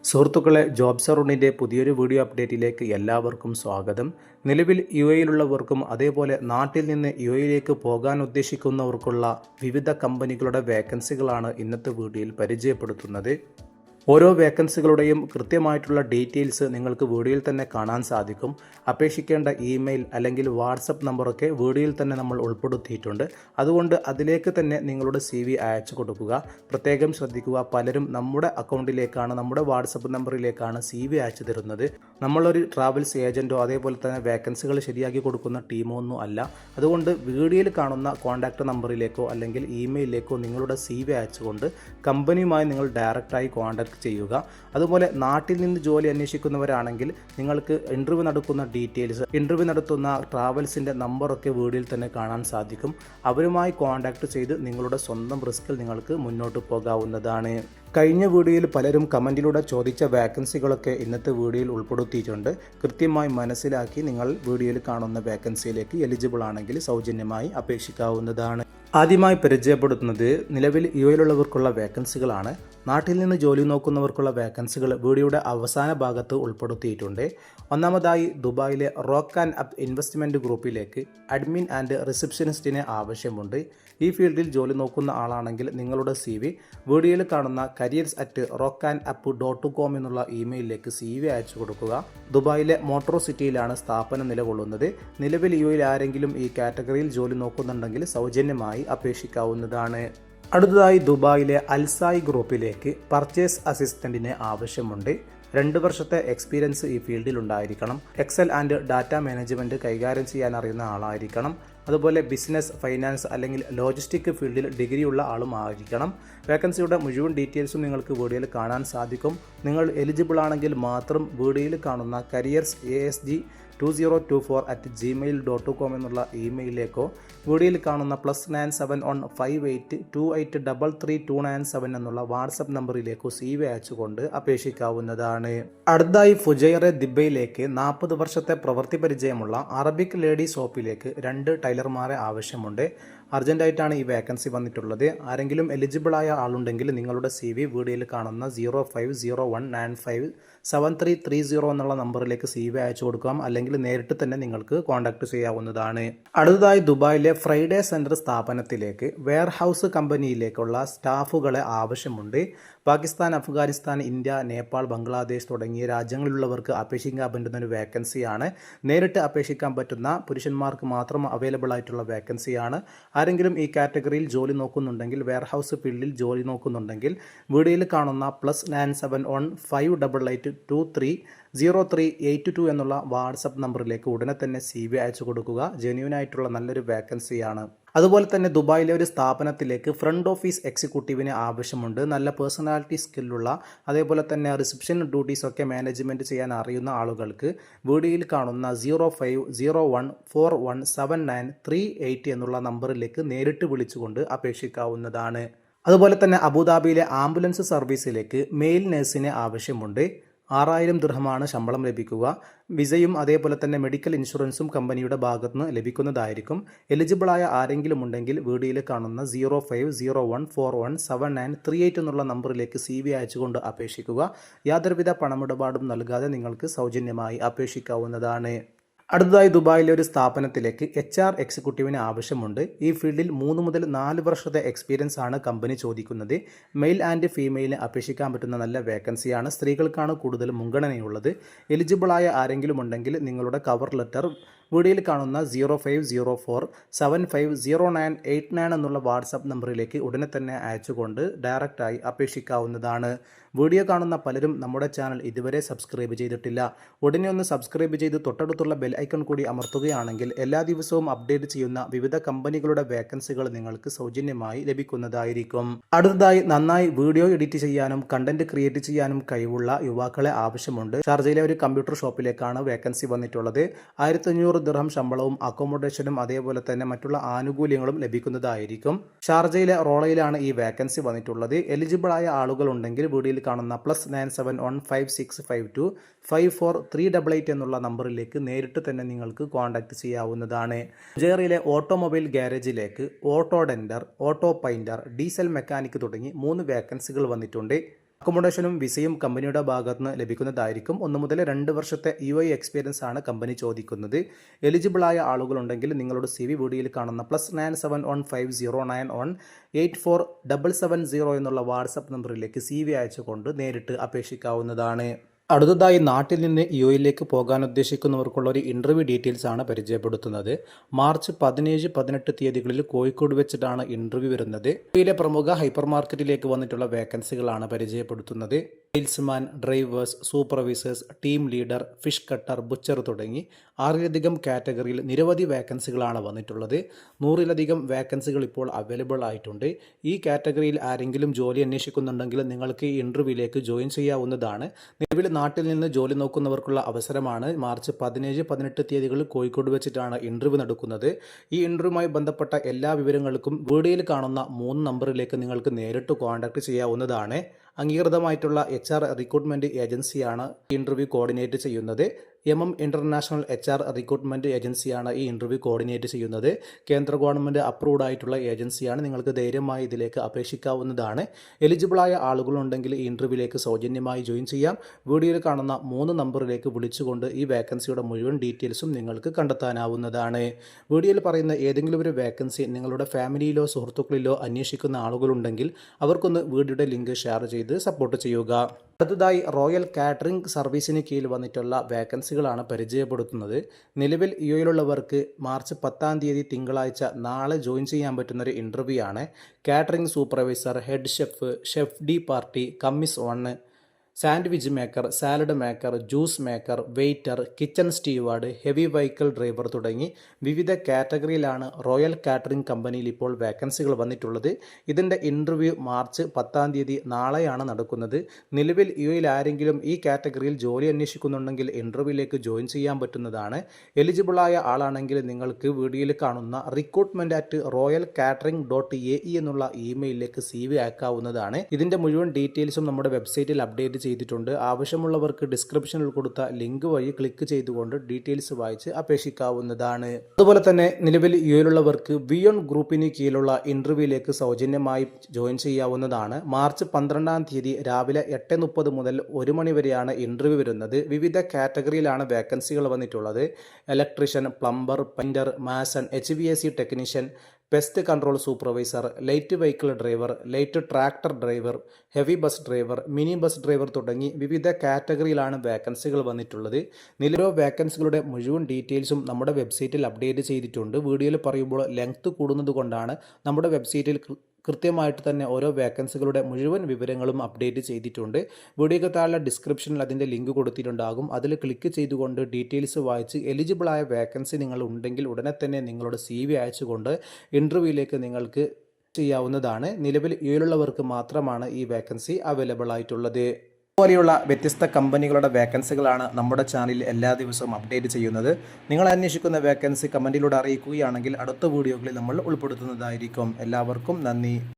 സുഹൃത്തുക്കളെ, ജോബ് സർവറിൻ്റെ പുതിയൊരു വീഡിയോ അപ്ഡേറ്റിലേക്ക് എല്ലാവർക്കും സ്വാഗതം. നിലവിൽ യുഎഇയിലുള്ളവർക്കും അതേപോലെ നാട്ടിൽ നിന്ന് യുഎഇയിലേക്ക് പോകാൻ ഉദ്ദേശിക്കുന്നവർക്കുള്ള വിവിധ കമ്പനികളുടെ വേക്കൻസികളാണ് ഇന്നത്തെ വീഡിയോയിൽ പരിചയപ്പെടുത്തുന്നത്. ഓരോ വേക്കൻസികളുടെയും കൃത്യമായിട്ടുള്ള ഡീറ്റെയിൽസ് നിങ്ങൾക്ക് വീഡിയോയിൽ തന്നെ കാണാൻ സാധിക്കും. അപേക്ഷിക്കേണ്ട ഇമെയിൽ അല്ലെങ്കിൽ വാട്സപ്പ് നമ്പറൊക്കെ വീഡിയോയിൽ തന്നെ നമ്മൾ ഉൾപ്പെടുത്തിയിട്ടുണ്ട്. അതുകൊണ്ട് അതിലേക്ക് തന്നെ നിങ്ങളുടെ CV അയച്ചു കൊടുക്കുക. പ്രത്യേകം ശ്രദ്ധിക്കുക, പലരും നമ്മുടെ അക്കൗണ്ടിലേക്കാണ്, നമ്മുടെ വാട്സപ്പ് നമ്പറിലേക്കാണ് CV അയച്ചു തരുന്നത്. നമ്മളൊരു ട്രാവൽസ് ഏജൻറ്റോ അതേപോലെ തന്നെ വേക്കൻസികൾ ശരിയാക്കി കൊടുക്കുന്ന ടീമോ ഒന്നും അല്ല. അതുകൊണ്ട് വീഡിയോയിൽ കാണുന്ന കോൺടാക്റ്റ് നമ്പറിലേക്കോ അല്ലെങ്കിൽ ഇമെയിലിലേക്കോ നിങ്ങളുടെ CV അയച്ചുകൊണ്ട് കമ്പനിയുമായി നിങ്ങൾ ഡയറക്റ്റായി കോൺടാക്ട് ചെയ്യുക. അതുപോലെ നാട്ടിൽ നിന്ന് ജോലി അന്വേഷിക്കുന്നവരാണെങ്കിൽ നിങ്ങൾക്ക് ഇൻ്റർവ്യൂ നടക്കുന്ന ഡീറ്റെയിൽസ്, ഇൻ്റർവ്യൂ നടത്തുന്ന ട്രാവൽസിൻ്റെ നമ്പറൊക്കെ വീഡിയോയിൽ തന്നെ കാണാൻ സാധിക്കും. അവരുമായി കോൺടാക്ട് ചെയ്ത് നിങ്ങളുടെ സ്വന്തം റിസ്കിൽ നിങ്ങൾക്ക് മുന്നോട്ട് പോകാവുന്നതാണ്. കഴിഞ്ഞ വീഡിയോയിൽ പലരും കമൻറ്റിലൂടെ ചോദിച്ച വേക്കൻസികളൊക്കെ ഇന്നത്തെ വീഡിയോയിൽ ഉൾപ്പെടുത്തിയിട്ടുണ്ട്. കൃത്യമായി മനസ്സിലാക്കി നിങ്ങൾ വീഡിയോയിൽ കാണുന്ന വേക്കൻസിയിലേക്ക് എലിജിബിൾ ആണെങ്കിൽ സൗജന്യമായി അപേക്ഷിക്കാവുന്നതാണ്. ആദ്യമായി പരിചയപ്പെടുത്തുന്നത് നിലവിൽ യുഎഇയിലുള്ളവർക്കുള്ള വേക്കൻസികളാണ്. നാട്ടിൽ നിന്ന് ജോലി നോക്കുന്നവർക്കുള്ള വേക്കൻസികൾ വീഡിയോയുടെ അവസാന ഭാഗത്ത് ഉൾപ്പെടുത്തിയിട്ടുണ്ട്. ഒന്നാമതായി ദുബായിലെ റോക്ക് ആൻഡ് അപ്പ് ഇൻവെസ്റ്റ്മെൻറ്റ് ഗ്രൂപ്പിലേക്ക് അഡ്മിൻ ആൻഡ് റിസപ്ഷനിസ്റ്റിനെ ആവശ്യമുണ്ട്. ഈ ഫീൽഡിൽ ജോലി നോക്കുന്ന ആളാണെങ്കിൽ നിങ്ങളുടെ CV വീഡിയോയിൽ കാണുന്ന careers@rockandapp.com എന്നുള്ള ഇമെയിലിലേക്ക് CV അയച്ചു കൊടുക്കുക. ദുബായിലെ മോട്ടോർ സിറ്റിയിലാണ് സ്ഥാപനം നിലകൊള്ളുന്നത്. നിലവിൽ യുഎഇയിൽ ആരെങ്കിലും ഈ കാറ്റഗറിയിൽ ജോലി നോക്കുന്നുണ്ടെങ്കിൽ സൗജന്യമായി അപേക്ഷിക്കാവുന്നതാണ്. അടുത്തതായി ദുബായിലെ അൽസായി ഗ്രൂപ്പിലേക്ക് പർച്ചേസ് അസിസ്റ്റൻറ്റിനെ ആവശ്യമുണ്ട്. 2 വർഷത്തെ എക്സ്പീരിയൻസ് ഈ ഫീൽഡിൽ ഉണ്ടായിരിക്കണം. എക്സൽ ആൻഡ് ഡാറ്റ മാനേജ്മെൻറ്റ് കൈകാര്യം ചെയ്യാൻ അറിയുന്ന ആളായിരിക്കണം. അതുപോലെ ബിസിനസ്, ഫൈനാൻസ് അല്ലെങ്കിൽ ലോജിസ്റ്റിക് ഫീൽഡിൽ ഡിഗ്രിയുള്ള ആളും ആയിരിക്കണം. വേക്കൻസിയുടെ മുഴുവൻ ഡീറ്റെയിൽസും നിങ്ങൾക്ക് വീഡിയോയിൽ കാണാൻ സാധിക്കും. നിങ്ങൾ എലിജിബിൾ ആണെങ്കിൽ മാത്രം വീഡിയോയിൽ കാണുന്ന careers@2024@gmail.com എന്നുള്ള ഇമെയിലിലേക്കോ വീഡിയോയിൽ കാണുന്ന +971582833297 എന്നുള്ള വാട്സപ്പ് നമ്പറിലേക്കോ CV അയച്ചുകൊണ്ട് അപേക്ഷിക്കാവുന്നതാണ്. അടുത്തതായി ഫുജൈറ ദിബയിലേക്ക് 40 വർഷത്തെ പ്രവൃത്തി പരിചയമുള്ള അറബിക് ലേഡി ഷോപ്പിലേക്ക് 2 ടൈലർമാരെ ആവശ്യമുണ്ട്. അർജൻറ്റായിട്ടാണ് ഈ വേക്കൻസി വന്നിട്ടുള്ളത്. ആരെങ്കിലും എലിജിബിളായ ആളുണ്ടെങ്കിൽ നിങ്ങളുടെ CV വീഡിയോയിൽ കാണുന്ന 0501957330 എന്നുള്ള നമ്പറിലേക്ക് CV അയച്ചു കൊടുക്കാം. അല്ലെങ്കിൽ നേരിട്ട് തന്നെ നിങ്ങൾക്ക് കോൺടാക്ട് ചെയ്യാവുന്നതാണ്. അടുത്തതായി ദുബായിലെ ഫ്രൈഡേ സെൻറ്റർ സ്ഥാപനത്തിലേക്ക് വെയർഹൗസ് കമ്പനിയിലേക്കുള്ള സ്റ്റാഫുകളെ ആവശ്യമുണ്ട്. പാകിസ്ഥാൻ, അഫ്ഗാനിസ്ഥാൻ, ഇന്ത്യ, നേപ്പാൾ, ബംഗ്ലാദേശ് തുടങ്ങിയ രാജ്യങ്ങളിലുള്ളവർക്ക് അപേക്ഷിക്കാൻ പറ്റുന്ന ഒരു വേക്കൻസിയാണ്. നേരിട്ട് അപേക്ഷിക്കാൻ പറ്റുന്ന പുരുഷന്മാർക്ക് മാത്രം അവൈലബിൾ ആയിട്ടുള്ള വേക്കൻസിയാണ്. ആരെങ്കിലും ഈ കാറ്റഗറിയിൽ ജോലി നോക്കുന്നുണ്ടെങ്കിൽ, വെയർഹൗസ് ഫീൽഡിൽ ജോലി നോക്കുന്നുണ്ടെങ്കിൽ വീഡിയോയിൽ കാണുന്ന +971582300382 എന്നുള്ള വാട്സപ്പ് നമ്പറിലേക്ക് ഉടനെ തന്നെ CV അയച്ചു കൊടുക്കുക. ജെന്യൂനായിട്ടുള്ള നല്ലൊരു വേക്കൻസിയാണ്. അതുപോലെ തന്നെ ദുബായിലെ ഒരു സ്ഥാപനത്തിലേക്ക് ഫ്രണ്ട് ഓഫീസ് എക്സിക്യൂട്ടീവിന് ആവശ്യമുണ്ട്. നല്ല പേഴ്സണാലിറ്റി സ്കില്ലുള്ള അതേപോലെ തന്നെ റിസപ്ഷൻ ഡ്യൂട്ടീസൊക്കെ മാനേജ്മെൻറ്റ് ചെയ്യാൻ അറിയുന്ന ആളുകൾക്ക് വീഡിയോയിൽ കാണുന്ന 0501417938 എന്നുള്ള നമ്പറിലേക്ക് നേരിട്ട് വിളിച്ചുകൊണ്ട് അപേക്ഷിക്കാവുന്നതാണ്. അതുപോലെ തന്നെ അബുദാബിയിലെ ആംബുലൻസ് സർവീസിലേക്ക് മെയിൽ നഴ്സിനെ ആവശ്യമുണ്ട്. 6000 ദിർഹമാണ് ശമ്പളം ലഭിക്കുക. വിസയും അതേപോലെ തന്നെ മെഡിക്കൽ ഇൻഷുറൻസും കമ്പനിയുടെ ഭാഗത്തുനിന്ന് ലഭിക്കുന്നതായിരിക്കും. എലിജിബിളായ ആരെങ്കിലും ഉണ്ടെങ്കിൽ വീഡിയോയിൽ കാണുന്ന 0501417938 എന്നുള്ള നമ്പറിലേക്ക് CV അയച്ചുകൊണ്ട് അപേക്ഷിക്കുക. യാതൊരുവിധ പണമിടപാടും നൽകാതെ നിങ്ങൾക്ക് സൗജന്യമായി അപേക്ഷിക്കാവുന്നതാണ്. അടുത്തതായി ദുബായിലെ ഒരു സ്ഥാപനത്തിലേക്ക് HR എക്സിക്യൂട്ടീവിന് ആവശ്യമുണ്ട്. ഈ ഫീൽഡിൽ 3 മുതൽ 4 വർഷത്തെ എക്സ്പീരിയൻസ് ആണ് കമ്പനി ചോദിക്കുന്നത്. മെയിൽ ആൻഡ് ഫീമെയിലിന് അപേക്ഷിക്കാൻ പറ്റുന്ന നല്ല വേക്കൻസിയാണ്. സ്ത്രീകൾക്കാണ് കൂടുതൽ മുൻഗണനയുള്ളത്. എലിജിബിളായ ആരെങ്കിലും ഉണ്ടെങ്കിൽ നിങ്ങളുടെ കവർ ലെറ്റർ വീഡിയോയിൽ കാണുന്ന 0504750989 എന്നുള്ള വാട്സപ്പ് നമ്പറിലേക്ക് ഉടനെ തന്നെ അയച്ചുകൊണ്ട് ഡയറക്റ്റായി അപേക്ഷിക്കാവുന്നതാണ്. വീഡിയോ കാണുന്ന പലരും നമ്മുടെ ചാനൽ ഇതുവരെ സബ്സ്ക്രൈബ് ചെയ്തിട്ടില്ല. ഉടനെ ഒന്ന് സബ്സ്ക്രൈബ് ചെയ്ത് തൊട്ടടുത്തുള്ള ബെൽ ഐക്കൺ കൂടി അമർത്തുകയാണെങ്കിൽ എല്ലാ ദിവസവും അപ്ഡേറ്റ് ചെയ്യുന്ന വിവിധ കമ്പനികളുടെ വേക്കൻസികൾ നിങ്ങൾക്ക് സൗജന്യമായി ലഭിക്കുന്നതായിരിക്കും. അടുത്തതായി നന്നായി വീഡിയോ എഡിറ്റ് ചെയ്യാനും കണ്ടന്റ് ക്രിയേറ്റ് ചെയ്യാനും കഴിവുള്ള യുവാക്കളെ ആവശ്യമുണ്ട്. ഷാർജയിലെ ഒരു കമ്പ്യൂട്ടർ ഷോപ്പിലേക്കാണ് വേക്കൻസി വന്നിട്ടുള്ളത്. 1500 ദിർഹം ശമ്പളവും അക്കോമഡേഷനും അതേപോലെ തന്നെ മറ്റുള്ള ആനുകൂല്യങ്ങളും ലഭിക്കുന്നതായിരിക്കും. ഷാർജയിലെ റോളയിലാണ് ഈ വേക്കൻസി വന്നിട്ടുള്ളത്. എലിജിബിളായ ആളുകൾ ഉണ്ടെങ്കിൽ വീഡിയോയിൽ കാണുന്ന +971565254388 എന്നുള്ള നമ്പറിലേക്ക് നേരിട്ട് തന്നെ നിങ്ങൾക്ക് കോൺടാക്ട് ചെയ്യാവുന്നതാണ്. ജെറിയിലെ ഓട്ടോമൊബൈൽ ഗ്യാരേജിലേക്ക് auto denter, auto painter, diesel mechanic തുടങ്ങി 3 വേക്കൻസികൾ വന്നിട്ടുണ്ട്. അക്കോമഡേഷനും വിസയും കമ്പനിയുടെ ഭാഗത്ത് നിന്ന് ലഭിക്കുന്നതായിരിക്കും. 1 മുതൽ 2 വർഷത്തെ UAE എക്സ്പീരിയൻസ് ആണ് കമ്പനി ചോദിക്കുന്നത്. എലിജിബിളായ ആളുകളുണ്ടെങ്കിൽ നിങ്ങളുടെ CV വീഡിയോയിൽ കാണുന്ന +97150984770 എന്നുള്ള വാട്സപ്പ് നമ്പറിലേക്ക് CV അയച്ചുകൊണ്ട് നേരിട്ട് അപേക്ഷിക്കാവുന്നതാണ്. അടുത്തതായി നാട്ടിൽ നിന്ന് UAEയിലേക്ക് പോകാൻ ഉദ്ദേശിക്കുന്നവർക്കുള്ള ഒരു ഇൻ്റർവ്യൂ ഡീറ്റെയിൽസ് ആണ് പരിചയപ്പെടുത്തുന്നത്. മാർച്ച് 17, 18 തീയതികളിൽ കോഴിക്കോട് വെച്ചിട്ടാണ് ഇൻ്റർവ്യൂ വരുന്നത്. UAEയിലെ പ്രമുഖ ഹൈപ്പർ മാർക്കറ്റിലേക്ക് വന്നിട്ടുള്ള വേക്കൻസികളാണ് പരിചയപ്പെടുത്തുന്നത്. Salesman, drivers, supervisors, team leader, fish cutter, butcher തുടങ്ങി 6ലധികം കാറ്റഗറിയിൽ നിരവധി വേക്കൻസികളാണ് വന്നിട്ടുള്ളത്. 100ലധികം വേക്കൻസികൾ ഇപ്പോൾ അവൈലബിൾ ആയിട്ടുണ്ട്. ഈ കാറ്റഗറിയിൽ ആരെങ്കിലും ജോലി അന്വേഷിക്കുന്നുണ്ടെങ്കിൽ നിങ്ങൾക്ക് ഈ ഇൻ്റർവ്യൂവിലേക്ക് ജോയിൻ ചെയ്യാവുന്നതാണ്. നിലവിൽ നാട്ടിൽ നിന്ന് ജോലി നോക്കുന്നവർക്കുള്ള അവസരമാണ്. മാർച്ച് 17, 18 തീയതികളിൽ കോഴിക്കോട് വെച്ചിട്ടാണ് ഇൻ്റർവ്യൂ നടക്കുന്നത്. ഈ ഇൻ്റർവ്യൂവുമായി ബന്ധപ്പെട്ട എല്ലാ വിവരങ്ങൾക്കും വീഡിയോയിൽ കാണുന്ന 3 നമ്പറിലേക്ക് നിങ്ങൾക്ക് നേരിട്ട് കോൺടാക്ട് ചെയ്യാവുന്നതാണ്. അംഗീകൃതമായിട്ടുള്ള HR റിക്രൂട്ട്മെൻറ്റ് ഏജൻസിയാണ് ഇൻ്റർവ്യൂ കോർഡിനേറ്റ് ചെയ്യുന്നത്. ഇന്റർനാഷണൽ HR റിക്രൂട്ട്മെൻറ്റ് ഏജൻസിയാണ് ഈ ഇൻ്റർവ്യൂ കോർഡിനേറ്റ് ചെയ്യുന്നത്. കേന്ദ്ര ഗവൺമെൻറ് അപ്രൂവ്ഡ് ആയിട്ടുള്ള ഏജൻസിയാണ്. നിങ്ങൾക്ക് ധൈര്യമായി ഇതിലേക്ക് അപേക്ഷിക്കാവുന്നതാണ്. എലിജിബിളായ ആളുകളുണ്ടെങ്കിൽ ഈ ഇൻ്റർവ്യൂവിലേക്ക് സൗജന്യമായി ജോയിൻ ചെയ്യാം. വീഡിയോയിൽ കാണുന്ന 3 നമ്പറിലേക്ക് വിളിച്ചുകൊണ്ട് ഈ വേക്കൻസിയുടെ മുഴുവൻ ഡീറ്റെയിൽസും നിങ്ങൾക്ക് കണ്ടെത്താനാവുന്നതാണ്. വീഡിയോയിൽ പറയുന്ന ഏതെങ്കിലും ഒരു വേക്കൻസി നിങ്ങളുടെ ഫാമിലിയിലോ സുഹൃത്തുക്കളിലോ അന്വേഷിക്കുന്ന ആളുകളുണ്ടെങ്കിൽ അവർക്കൊന്ന് വീഡിയോയുടെ ലിങ്ക് ഷെയർ ചെയ്ത് സപ്പോർട്ട് ചെയ്യുക. അടുത്തതായി റോയൽ കാറ്ററിംഗ് സർവീസിന് കീഴിൽ വന്നിട്ടുള്ള വേക്കൻസികളാണ് പരിചയപ്പെടുത്തുന്നത്. നിലവിൽ UAEയിലുള്ളവർക്ക് മാർച്ച് 10 തീയതി തിങ്കളാഴ്ച നാളെ ജോയിൻ ചെയ്യാൻ പറ്റുന്നൊരു ഇൻ്റർവ്യൂ ആണ്. Catering supervisor, head chef, chef de partie, commis 1, sandwich maker, salad maker, juice maker, waiter, kitchen steward, heavy vehicle driver തുടങ്ങി വിവിധ കാറ്റഗറിയിലാണ് റോയൽ കാറ്ററിംഗ് കമ്പനിയിൽ ഇപ്പോൾ വേക്കൻസികൾ വന്നിട്ടുള്ളത്. ഇതിൻ്റെ ഇൻ്റർവ്യൂ മാർച്ച് 10 തീയതി നാളെയാണ് നടക്കുന്നത്. നിലവിൽ UAEയിൽ ആരെങ്കിലും ഈ കാറ്റഗറിയിൽ ജോലി അന്വേഷിക്കുന്നുണ്ടെങ്കിൽ ഇൻ്റർവ്യൂവിലേക്ക് ജോയിൻ ചെയ്യാൻ പറ്റുന്നതാണ്. എലിജിബിളായ ആളാണെങ്കിൽ നിങ്ങൾക്ക് വീഡിയോയിൽ കാണുന്ന recruitment@royalcatering.ae എന്നുള്ള ഇമെയിലിലേക്ക് CV അയക്കാവുന്നതാണ്. ഇതിൻ്റെ മുഴുവൻ ഡീറ്റെയിൽസും നമ്മുടെ വെബ്സൈറ്റിൽ അപ്ഡേറ്റ് ചെയ്തിട്ടുണ്ട്. ആവശ്യമുള്ളവർക്ക് ഡിസ്ക്രിപ്ഷനിൽ കൊടുത്ത ലിങ്ക് വഴി ക്ലിക്ക് ചെയ്തുകൊണ്ട് ഡീറ്റെയിൽസ് വായിച്ച് അപേക്ഷിക്കാവുന്നതാണ്. അതുപോലെ തന്നെ നിലവിൽ UAEയിലുള്ളവർക്ക് വിയോൺ ഗ്രൂപ്പിന് കീഴിലുള്ള ഇൻ്റർവ്യൂവിലേക്ക് സൗജന്യമായി ജോയിൻ ചെയ്യാവുന്നതാണ്. മാർച്ച് 12 തീയതി രാവിലെ 8:30 മുതൽ 1 മണി വരെയാണ് ഇൻ്റർവ്യൂ വരുന്നത്. വിവിധ കാറ്റഗറിയിലാണ് വേക്കൻസികൾ വന്നിട്ടുള്ളത്. Electrician, plumber, painter, mason, HVAC technician, pest control supervisor, light vehicle driver, light tractor driver, heavy bus driver, mini bus driver തുടങ്ങി വിവിധ കാറ്റഗറിയിലാണ് വേക്കൻസികൾ വന്നിട്ടുള്ളത്. നിലവിലെ വേക്കൻസികളുടെ മുഴുവൻ ഡീറ്റെയിൽസും നമ്മുടെ വെബ്സൈറ്റിൽ അപ്ഡേറ്റ് ചെയ്തിട്ടുണ്ട്. വീഡിയോയിൽ പറയുമ്പോൾ ലെങ്ത് കൂടുന്നത് കൊണ്ടാണ് നമ്മുടെ വെബ്സൈറ്റിൽ കൃത്യമായിട്ട് തന്നെ ഓരോ വേക്കൻസികളുടെ മുഴുവൻ വിവരങ്ങളും അപ്ഡേറ്റ് ചെയ്തിട്ടുണ്ട്. വീഡിയോയ്ക്ക് താഴെ ഡിസ്ക്രിപ്ഷനിൽ അതിൻ്റെ ലിങ്ക് കൊടുത്തിട്ടുണ്ടാകും. അതിൽ ക്ലിക്ക് ചെയ്തുകൊണ്ട് ഡീറ്റെയിൽസ് വായിച്ച് എലിജിബിളായ വേക്കൻസി നിങ്ങൾ ഉണ്ടെങ്കിൽ ഉടനെ തന്നെ നിങ്ങളുടെ CV അയച്ചുകൊണ്ട് ഇൻ്റർവ്യൂവിലേക്ക് നിങ്ങൾക്ക് ചെയ്യാവുന്നതാണ്. നിലവിൽ UAEയിലുള്ളവർക്ക് മാത്രമാണ് ഈ വേക്കൻസി അവൈലബിൾ ആയിട്ടുള്ളത്. ഇതുപോലെയുള്ള വ്യത്യസ്ത കമ്പനികളുടെ വേക്കൻസികളാണ് നമ്മുടെ ചാനലിൽ എല്ലാ ദിവസവും അപ്ഡേറ്റ് ചെയ്യുന്നത്. നിങ്ങൾ അന്വേഷിക്കുന്ന വേക്കൻസി കമൻറ്റിലൂടെ അറിയിക്കുകയാണെങ്കിൽ അടുത്ത വീഡിയോകളിൽ നമ്മൾ ഉൾപ്പെടുത്തുന്നതായിരിക്കും. എല്ലാവർക്കും നന്ദി.